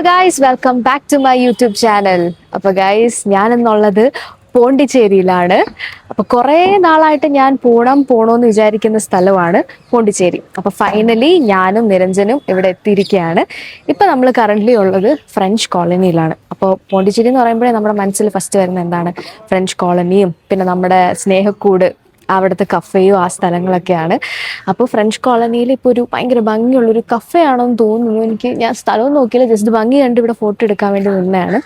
Hello guys, welcome back to my YouTube channel. അപ്പോൾ guys, ഞാനെന്നുള്ളത് പോണ്ടിച്ചേരിയിലാണ്. അപ്പോൾ കുറേ നാളായിട്ട് ഞാൻ പോണമെന്ന് വിചാരിക്കുന്ന സ്ഥലമാണ് പോണ്ടിച്ചേരി. അപ്പോൾ ഫൈനലി ഞാനും നിരഞ്ജനും ഇവിടെ എത്തിയിരിക്കുകയാണ്. ഇപ്പം നമ്മൾ കറൻ്റ്ലി ഉള്ളത് ഫ്രഞ്ച് കോളനിയിലാണ്. അപ്പോൾ പോണ്ടിച്ചേരി എന്ന് പറയുമ്പോഴേ നമ്മുടെ മനസ്സിൽ ഫസ്റ്റ് വരുന്ന എന്താണ്? ഫ്രഞ്ച് കോളനിയും പിന്നെ നമ്മുടെ സ്നേഹക്കൂട്, അവിടുത്തെ കഫേയും ആ സ്ഥലങ്ങളൊക്കെയാണ്. അപ്പോൾ ഫ്രഞ്ച് കോളനിയിൽ ഇപ്പോൾ ഒരു ഭയങ്കര ഭംഗിയുള്ളൊരു കഫേ ആണെന്ന് തോന്നുന്നു. ഞാൻ സ്ഥലവും നോക്കിയില്ല, ജസ്റ്റ് ഭംഗി കണ്ട് ഇവിടെ ഫോട്ടോ എടുക്കാൻ വേണ്ടി നിന്നതാണ്.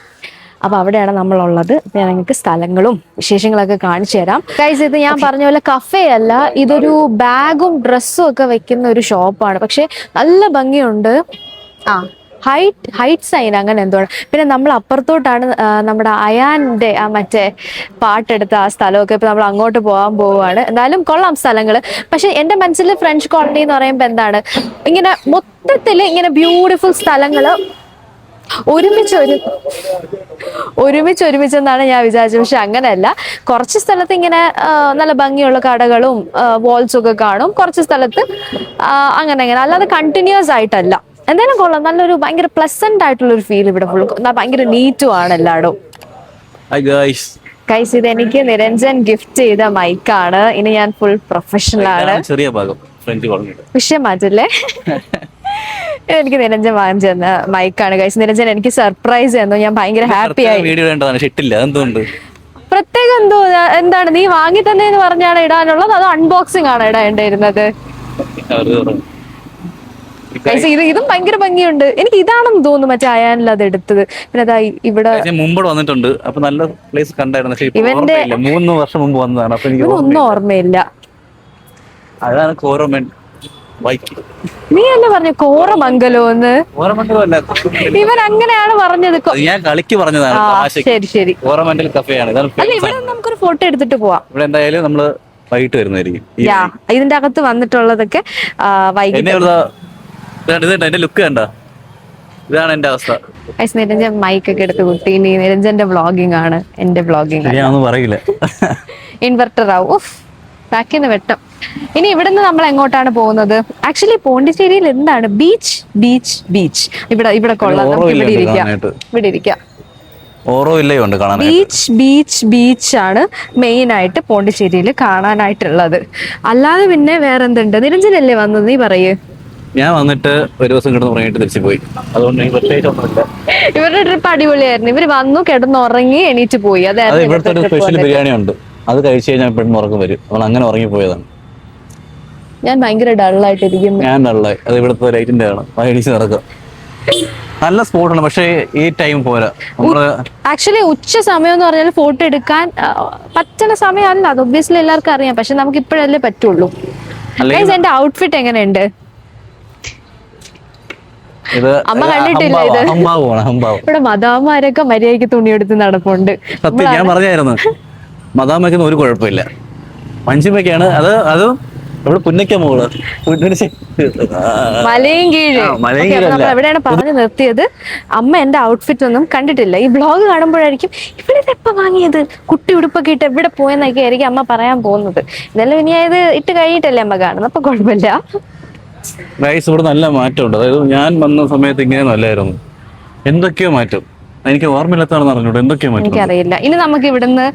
അപ്പോൾ അവിടെയാണ് നമ്മളുള്ളത്. ഞാൻ നിങ്ങൾക്ക് സ്ഥലങ്ങളും വിശേഷങ്ങളൊക്കെ കാണിച്ചു തരാം. ഗൈസ്, ഇത് ഞാൻ പറഞ്ഞ പോലെ കഫേ അല്ല, ഇതൊരു ബാഗും ഡ്രസ്സും ഒക്കെ വെക്കുന്ന ഒരു ഷോപ്പാണ്. പക്ഷെ നല്ല ഭംഗിയുണ്ട്. ഹൈറ്റ് സൈൻ അങ്ങനെ എന്തോണ്. പിന്നെ നമ്മൾ അപ്പുറത്തോട്ടാണ് നമ്മുടെ അയാന്റെ ആ മറ്റേ പാട്ടെടുത്ത ആ സ്ഥലമൊക്കെ ഇപ്പൊ നമ്മൾ അങ്ങോട്ട് പോവാണ്. എന്തായാലും കൊള്ളാം സ്ഥലങ്ങള്. പക്ഷെ എന്റെ മനസ്സിൽ ഫ്രഞ്ച് കോളനി എന്ന് പറയുമ്പോ എന്താണ്, ഇങ്ങനെ മൊത്തത്തില് ഇങ്ങനെ ബ്യൂട്ടിഫുൾ സ്ഥലങ്ങള് ഒരുമിച്ചെന്നാണ് ഞാൻ വിചാരിച്ചത്. പക്ഷെ അങ്ങനെയല്ല. കുറച്ച് സ്ഥലത്ത് ഇങ്ങനെ നല്ല ഭംഗിയുള്ള കടകളും വാൾസും ഒക്കെ കാണും. കുറച്ച് സ്ഥലത്ത് അങ്ങനെ അല്ലാതെ കണ്ടിന്യൂസ് ആയിട്ടല്ല. എന്തായാലും കൊള്ളാം. നല്ലൊരു ഭയങ്കര പ്ലസന്റ് ആയിട്ടുള്ള ഒരു ഫീൽ ഇവിടെ. ഫുൾ ഭയങ്കര നീറ്റും ആണ് എല്ലായിടും. ഗൈസ്, ഇത് എനിക്ക് നിരഞ്ജൻ ഗിഫ്റ്റ് ചെയ്ത മൈക്കാണ്. ഇനി ഞാൻ ഫുൾ പ്രൊഫഷണൽ ആണ്. ചെറിയ ഭാഗം ഫ്രഞ്ച് കോളനി വിഷയം മാറ്റല്ലേ. എനിക്ക് നിരഞ്ജൻ വാങ്ങിച്ചു തന്ന മൈക്കാണ് ഗൈസ്. നിരഞ്ജൻ എനിക്ക് സർപ്രൈസ് തന്നു. ഞാൻ ഭയങ്കര ഹാപ്പി ആയി. പ്രത്യേകം എന്താണ് നീ വാങ്ങി തന്നെന്ന് പറഞ്ഞാണ് ഇടാനുള്ളത്? അത് അൺബോക്സിംഗ് ആണ് ഇടേണ്ടിയിരുന്നത്. ഇതും ഭയങ്കര ഭംഗിയുണ്ട്. എനിക്ക് ഇതാണെന്ന് തോന്നുന്നു മറ്റേ അയാനിൽ അത് എടുത്തത്. പിന്നെ അതാ ഇവിടെ മുമ്പ് വന്നിട്ടുണ്ട്. അപ്പൊ നല്ല പ്ലേസ് കണ്ടായിരുന്നു. ഇവന്റെ 3 വർഷം മുമ്പ് വന്നതാണ്. അപ്പൊ എനിക്ക് ഒന്നും ഓർമ്മയില്ല. അതാണ് കോറമൻ. നീ അല്ലേ പറഞ്ഞ കോറമംഗലോന്ന്? ഇവൻ അങ്ങനെയാണ് പറഞ്ഞത്. ഞാൻ കളിക്ക് പറഞ്ഞതാണ്. ശരി. കോറമന്റൽ കഫേയാണ്. ഇവിടെ നമുക്കൊരു ഫോട്ടോ എടുത്തിട്ട് പോവാം. ഇവിടെ എന്തായാലും നമ്മള് വൈകിട്ട് വരുന്നതായിരിക്കും. ഇതിന്റെ അകത്ത് വന്നിട്ടുള്ളതൊക്കെ വൈകിട്ട്. എന്റെ ലുക്ക് കണ്ട, ഇതാണ് എന്റെ അവസ്ഥ. നിരഞ്ജൻ മൈക്കൊക്കെ എടുത്ത് കുട്ടി. നിരഞ്ജന്റെ വ്ളോഗിംഗ് ആണ്, എന്റെ വ്ളോഗിംഗ് പറയില്ല. ഇൻവെർട്ടർ ആവും. ബാക്കിന്ന് വെട്ടം. ഇനി ഇവിടുന്ന് നമ്മൾ എങ്ങോട്ടാണ് പോകുന്നത്? ആക്ച്വലി പോണ്ടിച്ചേരിയിൽ എന്താണ് ബീച്ച്. ഇവിടെ കൊള്ളാം. നമുക്ക് ഇവിടെ ഇരിക്കാം. ബീച്ചാണ് മെയിൻ ആയിട്ട് പോണ്ടിച്ചേരിയിൽ കാണാനായിട്ടുള്ളത്. അല്ലാതെ പിന്നെ വേറെന്തുണ്ട്? നിരഞ്ജനല്ലേ വന്നത്? നീ പറയൂ. ഞാൻ വന്നിട്ട് ഒരു ദിവസം കിടന്ന് ഉറങ്ങിയിട്ട് തിരിച്ചു പോയി. അതുകൊണ്ട് ഇവരുടെ ട്രിപ്പ് അടിപൊളിയായിരുന്നു. ഇവര് വന്നു, കിടന്നുറങ്ങി, എണീറ്റ് പോയി. അതായത് ഇവിടുത്തെ ഒരു സ്പെഷ്യൽ ബിരിയാണി ഉണ്ട്. അത് കഴിച്ചു കഴിഞ്ഞാൽ പെട്ടെന്ന് ഉറക്കം വരും. അവൾ അങ്ങനെ ഉറങ്ങി പോയതാണ്. ഞാൻ ഭയങ്കര ഡള്ളായിട്ടിരിക്കുന്നു. ഞാൻ ഡള്ളായി. അത് ഇവിടുത്തെ ലൈറ്റിന്റെ ആണ്. വൈകിട്ട് നടക്കുക. നല്ല സ്പോട്ടാണ്. പക്ഷേ ഈ ടൈം പോരാ. ആക്ച്വലി ഉച്ച സമയം എന്ന് പറഞ്ഞാൽ ഫോട്ടോ എടുക്കാൻ പറ്റുന്ന സമയമല്ല. അത് ഒബ്വിയസ്ലി എല്ലാവർക്കും അറിയാം. പക്ഷെ നമുക്ക് ഇപ്പോഴല്ലേ പറ്റുള്ളൂ. എന്റെ ഔട്ട്ഫിറ്റ് എങ്ങനെയുണ്ട്? അമ്മ കണ്ടിട്ടില്ല ഇത്. ഇവിടെ മദാമാരൊക്കെ മര്യാദയ്ക്ക് തുണിയെടുത്ത് നടപ്പുണ്ട്. സത്യം ഞാൻ പറഞ്ഞായിരുന്നു, മദാമയ്ക്കൊന്നും ഒരു കുഴപ്പമില്ല. മഞ്ജുമയ്ക്കാണ് അത് ഇവിടെ പുന്നയ്ക്ക മോള് മലയും കീഴ്. നമ്മൾ എവിടെയാണ് പറഞ്ഞു നിർത്തിയത്? അമ്മ എന്റെ ഔട്ട്ഫിറ്റ് ഒന്നും കണ്ടിട്ടില്ല. ഈ ബ്ലോഗ് കാണുമ്പോഴായിരിക്കും ഇവിടെ എപ്പ വാങ്ങിയത്, കുട്ടി ഉടുപ്പൊക്കെ ഇട്ട് എവിടെ പോയെന്നൊക്കെ ആയിരിക്കും അമ്മ പറയാൻ പോകുന്നത്. ഇതെല്ലാം ഇനി ഇത് ഇട്ട് കഴിഞ്ഞിട്ടല്ലേ അമ്മ കാണുന്നത്. അപ്പൊ കുഴപ്പമില്ല. ഗൈസ്, ഇവിടെ നല്ല മാറ്റമുണ്ട്. അതായത് ഞാൻ വന്ന സമയത്ത് ഇങ്ങനെ നല്ലായിരുന്നു. എന്തൊക്കെയോ മാറ്റം എനിക്ക് ഓർമ്മയില്ലാത്താണെന്ന് അറിഞ്ഞൂടെ. എന്തൊക്കെയോ മാറ്റം എനിക്കറിയില്ല. ഇനി നമുക്ക് ഇവിടുന്ന്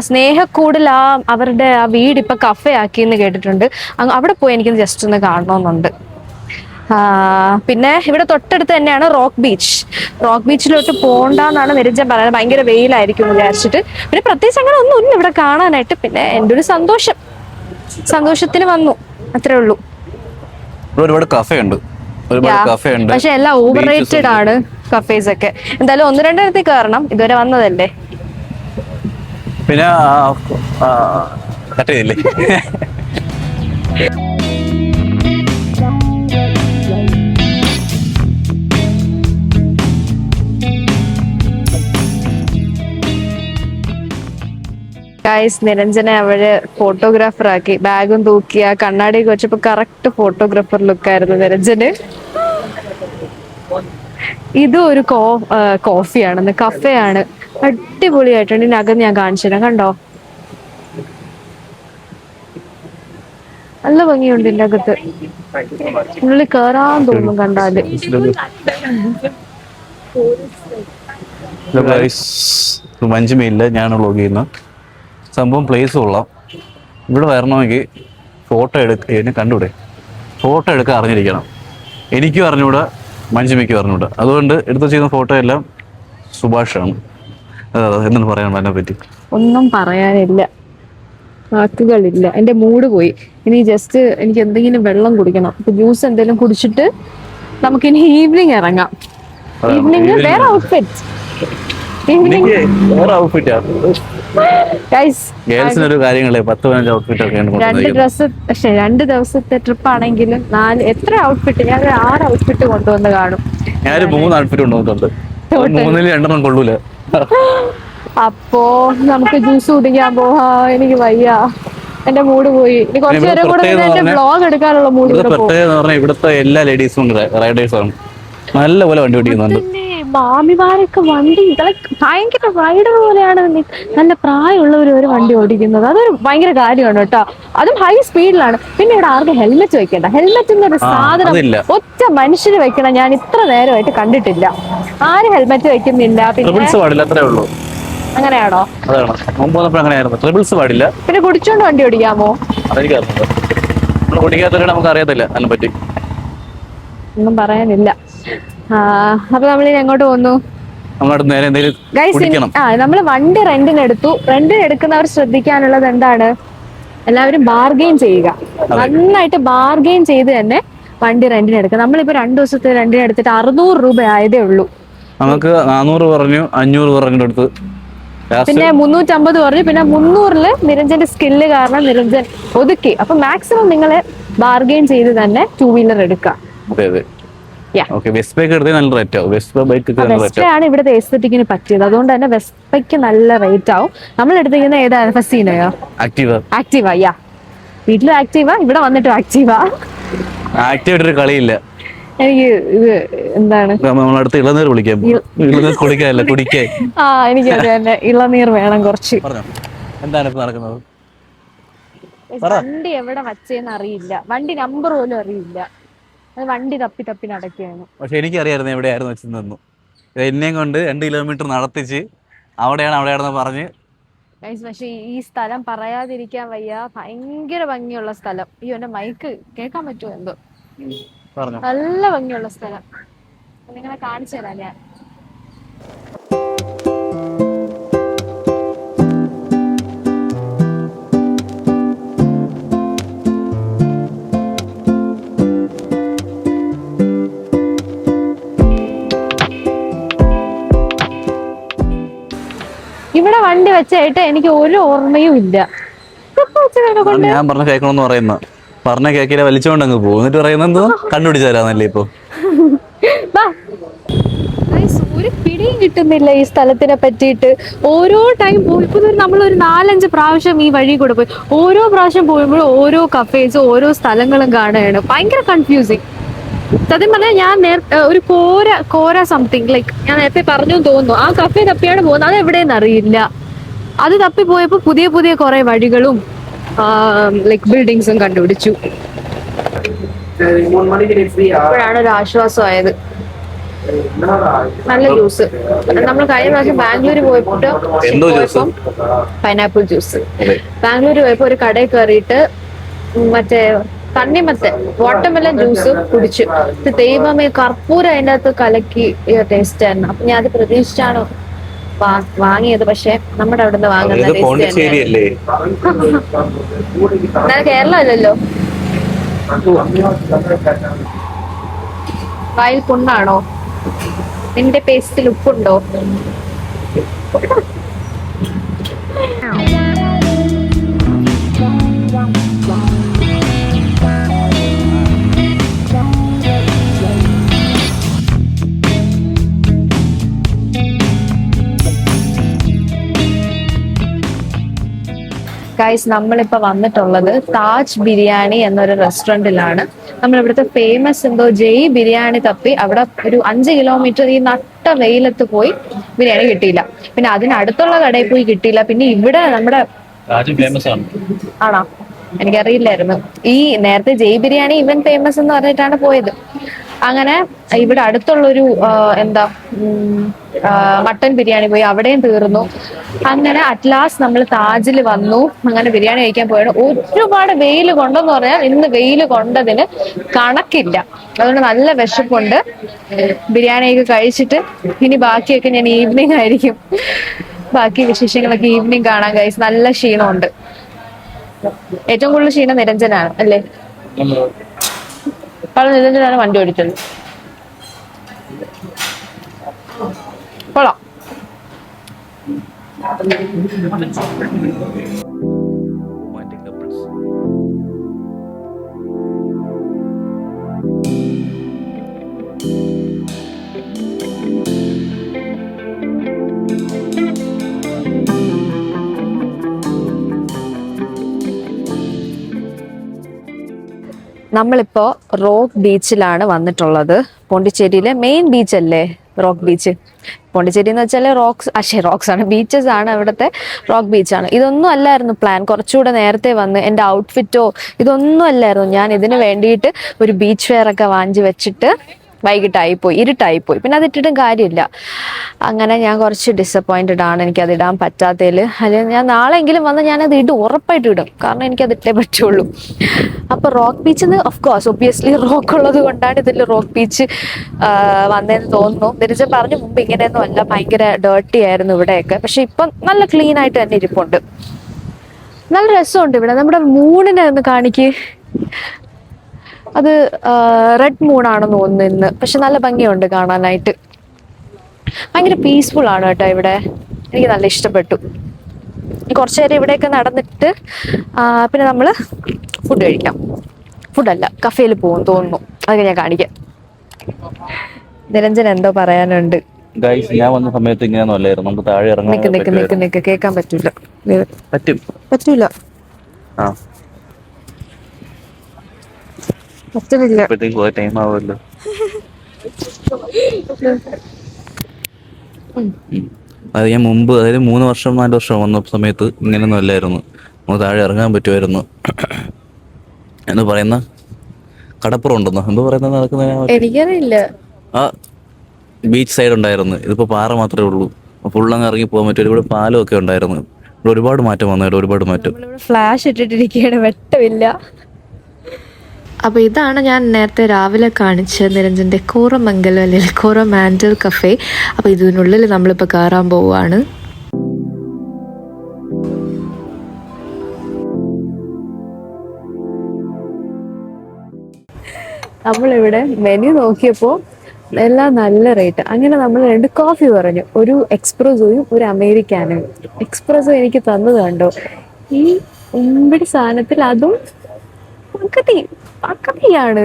സ്നേഹക്കൂടിൽ അവരുടെ ആ വീട് ഇപ്പൊ കഫേ ആക്കിയെന്ന് കേട്ടിട്ടുണ്ട്. അവിടെ പോയി എനിക്ക് ജസ്റ്റ് ഒന്ന് കാണണമെന്നുണ്ട്. പിന്നെ ഇവിടെ തൊട്ടടുത്ത് തന്നെയാണ് റോക്ക് ബീച്ചിലോട്ട് പോണ്ടെന്നാണ് നിരഞ്ജൻ പറയുന്നത്. ഭയങ്കര വെയിലായിരിക്കും വിചാരിച്ചിട്ട്. പിന്നെ പ്രത്യേകിച്ച് അങ്ങനെ ഒന്നും ഇവിടെ കാണാനായിട്ട്. പിന്നെ എൻ്റെ ഒരു സന്തോഷത്തിന് വന്നു, അത്രേ ഉള്ളൂ. ഒരുപാട് കഫേ ഉണ്ട്. പക്ഷെ എല്ലാം ഓവർ റേറ്റഡ് ആണ് കഫേസ് ഒക്കെ. എന്തായാലും 1-2 കയറണം. ഇതുവരെ വന്നതല്ലേ. പിന്നെ കട്ടിയില്ലേ. നിരഞ്ജനെ അവര് ഫോട്ടോഗ്രാഫർ ആക്കി. ബാഗും തൂക്കിയ കണ്ണാടിയൊക്കെ വെച്ചപ്പോ കറക്റ്റ് ഫോട്ടോഗ്രാഫർ ലുക്കായിരുന്നു നിരഞ്ജന്. ഇതും ഒരു കോഫിയാണെന്ന്, കഫേ ആണ്. അടിപൊളിയായിട്ടുണ്ട്. ഇതിനകം ഞാൻ കാണിച്ചു തരാം. കണ്ടോ, നല്ല ഭംഗിയുണ്ട്. ഇതിന്റെ അകത്ത് ഉള്ളിൽ കേറാൻ തോന്നും കണ്ടാല്. മഞ്ചുമയില്ല, ഞാൻ വ്ളോഗ് ചെയ്യുന്ന സംഭവം പ്ലേസ് കൊള്ളാം. ഇവിടെ വരണമെങ്കിൽ ഫോട്ടോ എന്നെ കണ്ടൂടെ, ഫോട്ടോ എടുക്കാൻ അറിഞ്ഞിരിക്കണം. എനിക്കും അറിഞ്ഞൂടാ, മഞ്ജുമയ്ക്കും അറിഞ്ഞൂടാ. അതുകൊണ്ട് എടുത്തു ചെയ്യുന്ന ഫോട്ടോ എല്ലാം സുഭാഷാണ്. എന്താണ് പറയാനുള്ളത് അതിനെ പറ്റി? ഒന്നും പറയാനില്ല, വാക്കുകളില്ല. എന്റെ മൂഡ് പോയി. ഇനി ജസ്റ്റ് എനിക്ക് എന്തെങ്കിലും വെള്ളം കുടിക്കണം. ഇപ്പൊ ജ്യൂസ് എന്തെങ്കിലും കുടിച്ചിട്ട് നമുക്കിനി ഈവനിങ് ഇറങ്ങാം. ഈവനിങ് വേറെ ഔട്ട്ഫിറ്റ്. ഈവനിങ് ഗേൾസിനൊരു കാര്യങ്ങളെ 10-15 ഔട്ട്ഫിറ്റ് ഒക്കെ രണ്ട് ദിവസത്തെ ട്രിപ്പ് ആണെങ്കിലും എത്ര ഔട്ട്ഫിറ്റ്? ഞാൻ 6 ഔട്ട്ഫിറ്റ് കൊണ്ടുവന്ന് കാണും. ഞാനൊരു 3 ഔട്ട്ഫിറ്റ് കൊണ്ടുവന്നിട്ടുണ്ട്. 3-ൽ 2 കൊള്ളൂല. അപ്പോ നമുക്ക് ജ്യൂസ് കുടിക്കാൻ പോവാ. എനിക്ക് വയ്യ, എന്റെ മൂഡ് പോയി. ഇനി കുറച്ചു നേരം കൂടെ എന്റെ വ്ളോഗ് എടുക്കാനുള്ള മൂഡ്. ഇവിടുത്തെ എല്ലാ ലേഡീസും റൈഡേഴ്സാണ്. നല്ലപോലെ വണ്ടി ഓടിക്കുന്നുണ്ട്. മാമിമാരൊക്കെ വണ്ടി ഭയങ്കര റൈഡർ പോലെയാണ്. നല്ല പ്രായമുള്ളവർ ഒരു വണ്ടി ഓടിക്കുന്നത് അതൊരു ഭയങ്കര കാര്യമാണ് കേട്ടോ. അതും ഹൈ സ്പീഡിലാണ്. പിന്നെ ഇവിടെ ആർക്കും ഹെൽമെറ്റ് വെക്കണ്ട. ഹെൽമെറ്റ് എന്നൊരു സാധനം ഒറ്റ മനുഷ്യന് വെക്കണം ഞാൻ ഇത്ര നേരമായിട്ട് കണ്ടിട്ടില്ല. ആരും ഹെൽമെറ്റ് വെക്കുന്നില്ല. പിന്നെ അങ്ങനെയാണോ? ട്രിപ്പിൾസ് പാടില്ല. പിന്നെ കുടിച്ചോണ്ട് വണ്ടി ഓടിക്കാമോ? നമുക്ക് അറിയത്തില്ല അതിനെ പറ്റി. ഒന്നും പറയാനില്ല. അപ്പൊ നമ്മളിനി എങ്ങോട്ട് പോന്നു? നമ്മള് വണ്ടി റെന്റിനെടുക്കുന്നവർ ശ്രദ്ധിക്കാനുള്ളത് എന്താണ്? എല്ലാവരും ബാർഗെയിൻ ചെയ്യുക. നന്നായിട്ട് ബാർഗെയിൻ ചെയ്ത് തന്നെ വണ്ടി റെന്റിനെടുക്കുക. നമ്മളിപ്പോ 2 ദിവസത്തെ റെന്റിനെടുത്തിട്ട് 600 രൂപ ആയതേ ഉള്ളൂ. നമുക്ക് 400 പറഞ്ഞു, 500 പറഞ്ഞെടുത്ത്, പിന്നെ 350 പറഞ്ഞു. പിന്നെ 300-ല് നിരഞ്ജന്റെ സ്കില്ല് കാരണം നിരഞ്ജൻ ഒതുക്കി. അപ്പൊ മാക്സിമം നിങ്ങൾ ബാർഗെയിൻ ചെയ്ത് തന്നെ 2 വീലർ എടുക്കുക. വെസ്പയാണ് ഇവിടുത്തെ എസ്തെറ്റിക്കിന് പറ്റിയത്. അതുകൊണ്ട് തന്നെ വെസ്പയ്ക്ക് നല്ല റേറ്റ് ആവും. നമ്മൾ എടുത്തിരിക്കുന്ന ഏതാണ്? ഫസീനയോ? ആക്റ്റീവ. യാ, വീട്ടിലും ആക്റ്റീവ, ഇവിടെ വന്നിട്ടും ആക്റ്റീവ. ആക്റ്റീവായിട്ടൊരു കളിയില്ല. എനിക്ക് ഇത് എന്താണ്, ഇളനീർ കുടിക്കാൻ. എനിക്ക് അത് തന്നെ ഇളനീർ വേണം കുറച്ച്. എന്താണ് നടക്കുന്നത്? വണ്ടി എവിടെ വച്ചേന്ന് അറിയില്ല. വണ്ടി നമ്പർ പോലും അറിയില്ല. വണ്ടി തപ്പി തപ്പി നടക്കുകയാണ്. പക്ഷെ എനിക്കറിയായിരുന്നു എവിടെയായിരുന്നു വെച്ചെന്നു. എന്നെയും കൊണ്ട് 2 കിലോമീറ്റർ നടത്തിച്ച് അവിടെയാണെന്ന് പറഞ്ഞ്. പക്ഷെ ഈ സ്ഥലം പറയാതിരിക്കാൻ വയ്യ. ഭയങ്കര ഭംഗിയുള്ള സ്ഥലം. ഈ എന്റെ മൈക്ക് കേൾക്കാൻ പറ്റുമോ എന്തോ? നല്ല ഭംഗിയുള്ള സ്ഥലം. നിങ്ങളെ കാണിച്ചു തരാം ഞാൻ. ഇവിടെ വണ്ടി വെച്ചായിട്ട് എനിക്ക് ഒരു ഓർമ്മയും ഇല്ല. ഞാൻ പറഞ്ഞ കേൾക്കണമെന്ന് പറയുന്ന പറഞ്ഞ കേക്കിലെ വലിച്ചോണ്ട് അങ്ങ് പോകും. എന്നിട്ട് പറയുന്നത് കണ്ടുപിടിച്ചാലേ ഇപ്പൊ ഒരു പിടിയും കിട്ടുന്നില്ല ഈ സ്ഥലത്തിനെ പറ്റിയിട്ട്. ഓരോ ടൈം പോയപ്പോ നമ്മളൊരു 4-5 പ്രാവശ്യം ഈ വഴി കൂടെ പോയി. ഓരോ പ്രാവശ്യം പോയപ്പോഴും ഓരോ കഫേസും ഓരോ സ്ഥലങ്ങളും കാണുകയാണ്. ഭയങ്കര കൺഫ്യൂസിങ്. സത്യം പറഞ്ഞാൽ ഞാൻ ഒരു കോര സംതിങ് ലൈക്ക് ഞാൻ നേരത്തെ പറഞ്ഞു തോന്നുന്നു. ആ കഫേ തപ്പിയാണ് പോകുന്നത്. അത് എവിടെയെന്ന് അറിയില്ല. അത് തപ്പി പോയപ്പോ പുതിയ പുതിയ കുറെ വഴികളും ലൈക്ക് ബിൽഡിങ്സും കണ്ടുപിടിച്ചു. ഇപ്പോഴാണ് ഒരു ആശ്വാസമായത്. നല്ല ജ്യൂസ്. നമ്മൾ കഴിഞ്ഞ പ്രാവശ്യം ബാംഗ്ലൂർ പോയപ്പോ പൈനാപ്പിൾ ജ്യൂസ്. ബാംഗ്ലൂർ പോയപ്പോ ഒരു കടയിൽ കയറിയിട്ട് മറ്റേ തണ്ണിമത്തൻ വാട്ടർമെലൺ ജ്യൂസ് കുടിച്ചു. ദൈവമേ, കർപ്പൂരം അതിൻ്റെ അകത്ത് കലക്കി ടേസ്റ്റ് ആയിരുന്നു. അപ്പൊ ഞാൻ അത് പ്രതീക്ഷിച്ചാണ് വാങ്ങിയത്. പക്ഷെ നമ്മുടെ അവിടെ നിന്ന് വാങ്ങുന്ന കേരളം അല്ലല്ലോ. വായിൽ പുണ്ണാണോ? നിന്റെ പേസ്റ്റിൽ ഉപ്പുണ്ടോ? ഗൈസ്, നമ്മളിപ്പോ വന്നിട്ടുള്ളത് താജ് ബിരിയാണി എന്നൊരു റെസ്റ്റോറന്റിലാണ്. നമ്മൾ ഇവിടുത്തെ ഫേമസ് എന്തോ ജയ് ബിരിയാണി തപ്പി അവിടെ ഒരു 5 കിലോമീറ്റർ ഈ നട്ട വെയിലത്ത് പോയി ബിരിയാണി കിട്ടിയില്ല. പിന്നെ അതിനടുത്തുള്ള കടയിൽ പോയി കിട്ടിയില്ല. പിന്നെ ഇവിടെ നമ്മുടെ ആണോ എനിക്കറിയില്ലായിരുന്നു. ഈ നേരത്തെ ജയ് ബിരിയാണി ഇവൻ ഫേമസ് എന്ന് പറഞ്ഞിട്ടാണ് പോയത്. അങ്ങനെ ഇവിടെ അടുത്തുള്ളൊരു എന്താ മട്ടൻ ബിരിയാണി പോയി, അവിടെയും തീർന്നു. അങ്ങനെ അറ്റ് ലാസ്റ്റ് നമ്മൾ താജിൽ വന്നു. അങ്ങനെ ബിരിയാണി കഴിക്കാൻ പോയാണ്. ഒരുപാട് വെയിൽ കൊണ്ടെന്ന് പറഞ്ഞാൽ ഇന്ന് വെയിൽ കൊണ്ടതിന് കണക്കില്ല. അതുകൊണ്ട് നല്ല വിശപ്പുണ്ട്. ബിരിയാണിയൊക്കെ കഴിച്ചിട്ട് ഇനി ബാക്കിയൊക്കെ ഞാൻ ഈവനിങ് ആയിരിക്കും, ബാക്കി വിശേഷങ്ങളൊക്കെ ഈവനിങ് കാണാൻ. ഗൈസ് നല്ല ക്ഷീണമുണ്ട്. ഏറ്റവും കൂടുതൽ ക്ഷീണം നിരഞ്ജനാണ് അല്ലേ? നിരഞ്ജനാണ് വണ്ടി ഓടിച്ചത്. കൊള്ളാം. നമ്മളിപ്പോ റോക്ക് ബീച്ചിലാണ് വന്നിട്ടുള്ളത്. പോണ്ടിച്ചേരിയിലെ മെയിൻ ബീച്ച് അല്ലേ റോക്ക് ബീച്ച്? പോണ്ടിച്ചേരി എന്ന് വെച്ചാൽ റോക്സ് ആണ്, ബീച്ചസ് ആണ് അവിടുത്തെ. റോക്ക് ബീച്ചാണ്. ഇതൊന്നും അല്ലായിരുന്നു പ്ലാൻ. കുറച്ചുകൂടെ നേരത്തെ വന്ന് എൻ്റെ ഔട്ട്ഫിറ്റോ ഇതൊന്നും അല്ലായിരുന്നു. ഞാൻ ഇതിന് വേണ്ടിയിട്ട് ഒരു ബീച്ച് വെയർ ഒക്കെ വാങ്ങി വെച്ചിട്ട് വൈകിട്ടായിപ്പോയി, ഇരുട്ടായിപ്പോയി. പിന്നെ അതിട്ടിട്ടും കാര്യമില്ല. അങ്ങനെ ഞാൻ കുറച്ച് ഡിസപ്പോയിൻറ്റഡ് ആണ്, എനിക്കത് ഇടാൻ പറ്റാത്തതിൽ. അല്ലെങ്കിൽ ഞാൻ നാളെങ്കിലും വന്ന് ഞാനത് ഇടും, ഉറപ്പായിട്ട് ഇടും. കാരണം എനിക്കത് ഇട്ടേ പറ്റുള്ളൂ. അപ്പോൾ റോക്ക് ബീച്ചിൽ നിന്ന് ഒബ്വിയസ്ലി റോക്ക് ഉള്ളത് കൊണ്ടാണ് ഇതിൽ റോക്ക് ബീച്ച് വന്നതെന്ന് തോന്നുന്നു. തിരിച്ച് പറഞ്ഞു മുമ്പ് ഇങ്ങനെയൊന്നും അല്ല, ഭയങ്കര ഡേർട്ടി ആയിരുന്നു ഇവിടെയൊക്കെ. പക്ഷെ ഇപ്പം നല്ല ക്ലീൻ ആയിട്ട് തന്നെ ഇരിപ്പുണ്ട്. നല്ല രസമുണ്ട് ഇവിടെ. നമ്മുടെ മൂണിനെ ഒന്ന് കാണിക്ക്. അത് റെഡ് മൂണാണെന്ന് തോന്നുന്നു ഇന്ന്. പക്ഷെ നല്ല ഭംഗിയുണ്ട് കാണാനായിട്ട്. ഭയങ്കര പീസ്ഫുൾ ആണ് കേട്ടോ ഇവിടെ. എനിക്ക് നല്ല ഇഷ്ടപ്പെട്ടു. കുറച്ചു നേരം ഇവിടെയൊക്കെ നടന്നിട്ട് പിന്നെ നമ്മൾ ഫുഡ് കഴിക്കാം. ഫുഡല്ല, കഫേയിൽ പോകും തോന്നുന്നു. അതൊക്കെ ഞാൻ കാണിക്കാം. നിരഞ്ജൻ എന്തോ പറയാനുണ്ട്. ഞാൻ വന്ന സമയത്ത് ഇങ്ങനെയൊന്നും അല്ലായിരുന്നു. നമുക്ക് താഴെ ഇറങ്ങാൻ നിക്ക് കേൾക്കാൻ പറ്റൂല. പറ്റൂല. പറ്റുന്നില്ല. ടൈം ആവുമല്ലോ. അത് ഞാൻ മുമ്പ്, അതായത് 3 വർഷം 4 വർഷം വന്ന സമയത്ത് ഇങ്ങനെയൊന്നും അല്ലായിരുന്നു. നമുക്ക് താഴെ ഇറങ്ങാൻ പറ്റുമായിരുന്നു എന്ന് പറയുന്ന കടപ്പുറം ഉണ്ടെന്നോ എന്തോ പറയുന്നത് നടക്കുന്ന എനിക്കറിയില്ല. ആ ബീച്ച് സൈഡ് ഉണ്ടായിരുന്നു. ഇതിപ്പോൾ പാറ മാത്രമേ ഉള്ളൂ. ഫുള്ളങ്ങ് ഇറങ്ങി പോകാൻ പറ്റും. ഇവിടെ പാലം ഒക്കെ ഉണ്ടായിരുന്നു. ഇവിടെ ഒരുപാട് മാറ്റം വന്നു. ഒരുപാട് മാറ്റം. ഫ്ലാഷ് ഇട്ടിട്ടിരിക്കുകയാണ്, വെട്ടമില്ല. അപ്പോൾ ഇതാണ് ഞാൻ നേരത്തെ രാവിലെ കാണിച്ച നിരഞ്ജൻ്റെ കോറമംഗലം അല്ലെങ്കിൽ കോറമാൻഡൽ കഫേ. അപ്പോൾ ഇതിനുള്ളിൽ നമ്മളിപ്പോൾ കയറാൻ പോവുകയാണ്. നമ്മളിവിടെ മെനു നോക്കിയപ്പോൾ എല്ലാം നല്ല റേറ്റ്. അങ്ങനെ നമ്മൾ 2 കോഫി പറഞ്ഞു, ഒരു എക്സ്പ്രസോയും ഒരു അമേരിക്കാനോയും. എക്സ്പ്രസോ എനിക്ക് തന്നത് കണ്ടോ, ഈ ഉമ്പിടി സാധനത്തിൽ അതും പക്കത്തിയാണ്.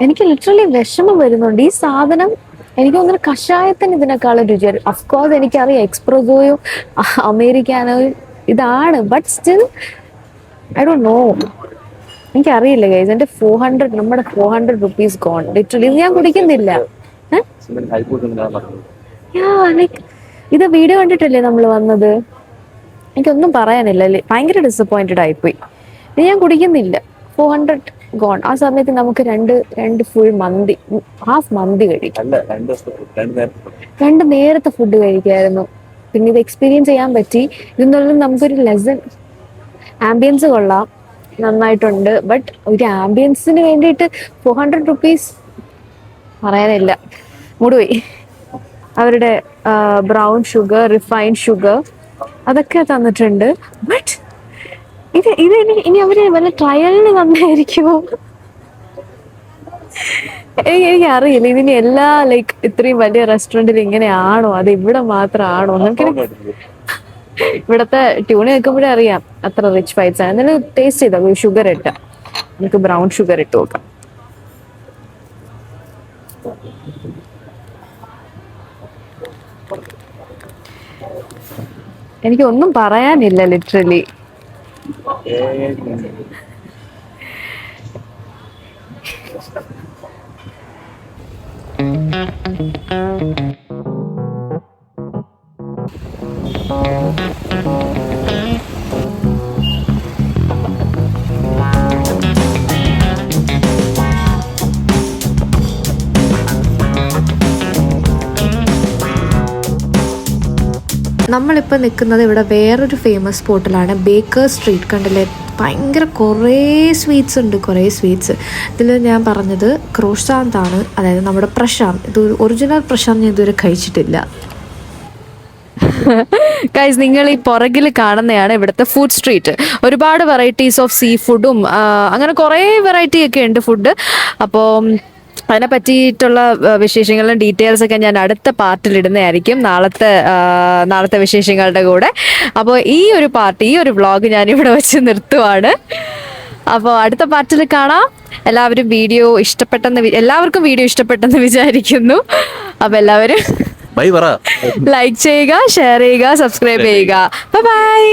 എനിക്ക് ലിറ്ററലി വിഷമം വരുന്നുണ്ട്. ഈ സാധനം എനിക്ക് തോന്നുന്നു കഷായത്തിന് ഇതിനേക്കാളും രുചിയാണ്. അഫ്കോഴ്സ് എനിക്കറിയാം എക്സ്പ്രസോയും അമേരിക്കാനോയും ഇതാണ്, but still I don't know. എനിക്കറിയില്ല ഗൈസ്. എൻ്റെ 400 നമ്മുടെ 400 റുപ്പീസ് ഗോൺ ലിറ്ററലി. ഇത് ഞാൻ കുടിക്കുന്നില്ല. ഇത് വീഡിയോ കണ്ടിട്ടല്ലേ നമ്മൾ വന്നത്. എനിക്കൊന്നും പറയാനില്ല. ഭയങ്കര ഡിസപ്പോയിന്റഡ് ആയിപ്പോയി. ഇത് ഞാൻ കുടിക്കുന്നില്ല. 400 ഗോൺ. ആ സമയത്ത് നമുക്ക് രണ്ട് ഫുൾ മന്തി, ഹാഫ് മന്തി കഴിക്കാം. 2 നേരത്തെ ഫുഡ് കഴിക്കായിരുന്നു. പിന്നെ ഇത് എക്സ്പീരിയൻസ് ചെയ്യാൻ പറ്റി. ഇതെന്നുള്ള നമുക്കൊരു ലെസൺ. ആംബിയൻസ് കൊള്ളാം, നന്നായിട്ടുണ്ട്. ബട്ട് ഒരു ആംബിയൻസിന് വേണ്ടിയിട്ട് 400 റുപ്പീസ് പറയാനില്ല. മൂടുപോയി. അവരുടെ ബ്രൗൺ ഷുഗർ, റിഫൈൻഡ് ഷുഗർ അതൊക്കെ തന്നിട്ടുണ്ട്. ബട്ട് ഇത് ഇനി അവര് വല്ല ട്രയലിന് തന്നായിരിക്കുമോ? എനിക്ക് അറിയില്ല. ഇതിന് എല്ലാ ഇത്രയും വലിയ റെസ്റ്റോറൻറ്റിൽ ഇങ്ങനെയാണോ, അത് ഇവിടെ മാത്രമാണോ? ഇവിടത്തെ ട്യൂണ് കേൾക്കുമ്പോഴേ അറിയാം അത്ര റിച്ച് ഫൈറ്റ്സ് ആണ്. എന്നാലും ടേസ്റ്റ് ചെയ്താൽ ഷുഗർ ഇട്ട നമുക്ക് ബ്രൗൺ ഷുഗർ ഇട്ട് നോക്കാം. എനിക്കൊന്നും പറയാനില്ല ലിറ്ററലി. നമ്മളിപ്പോൾ നിൽക്കുന്നത് ഇവിടെ വേറൊരു ഫേമസ് സ്പോട്ടിലാണ്, ബേക്കേഴ്സ് സ്ട്രീറ്റ്. കണ്ടില്ലേ, ഭയങ്കര കുറേ സ്വീറ്റ്സ് ഉണ്ട്, കുറേ സ്വീറ്റ്സ്. ഇതിൽ ഞാൻ പറഞ്ഞത് ക്രോസാന്ത് ആണ്, അതായത് നമ്മുടെ പ്രശാന്ത്. ഇത് ഒറിജിനൽ പ്രശാന്ത് ഞാൻ ഇതുവരെ കഴിച്ചിട്ടില്ല. ഗൈസ്, നിങ്ങൾ ഈ പുറകിൽ കാണുന്നതാണ് ഇവിടുത്തെ ഫുഡ് സ്ട്രീറ്റ്. ഒരുപാട് വെറൈറ്റീസ് ഓഫ് സീ ഫുഡും അങ്ങനെ കുറേ വെറൈറ്റി ഒക്കെ ഉണ്ട് ഫുഡ്. അപ്പോൾ അതിനെ പറ്റിയിട്ടുള്ള വിശേഷങ്ങളും ഡീറ്റെയിൽസ് ഒക്കെ ഞാൻ അടുത്ത പാർട്ടിൽ ഇടുന്നതായിരിക്കും, നാളത്തെ വിശേഷങ്ങളുടെ കൂടെ. അപ്പോൾ ഈ ഒരു വ്ളോഗ് ഞാൻ ഇവിടെ വെച്ച് നിർത്തുവാണ്. അപ്പോൾ അടുത്ത പാർട്ടിൽ കാണാം. എല്ലാവർക്കും വീഡിയോ ഇഷ്ടപ്പെട്ടെന്ന് വിചാരിക്കുന്നു. അപ്പോൾ എല്ലാവരും ബൈ പറ. ലൈക്ക് ചെയ്യുക, ഷെയർ ചെയ്യുക, സബ്സ്ക്രൈബ് ചെയ്യുക. ബൈ.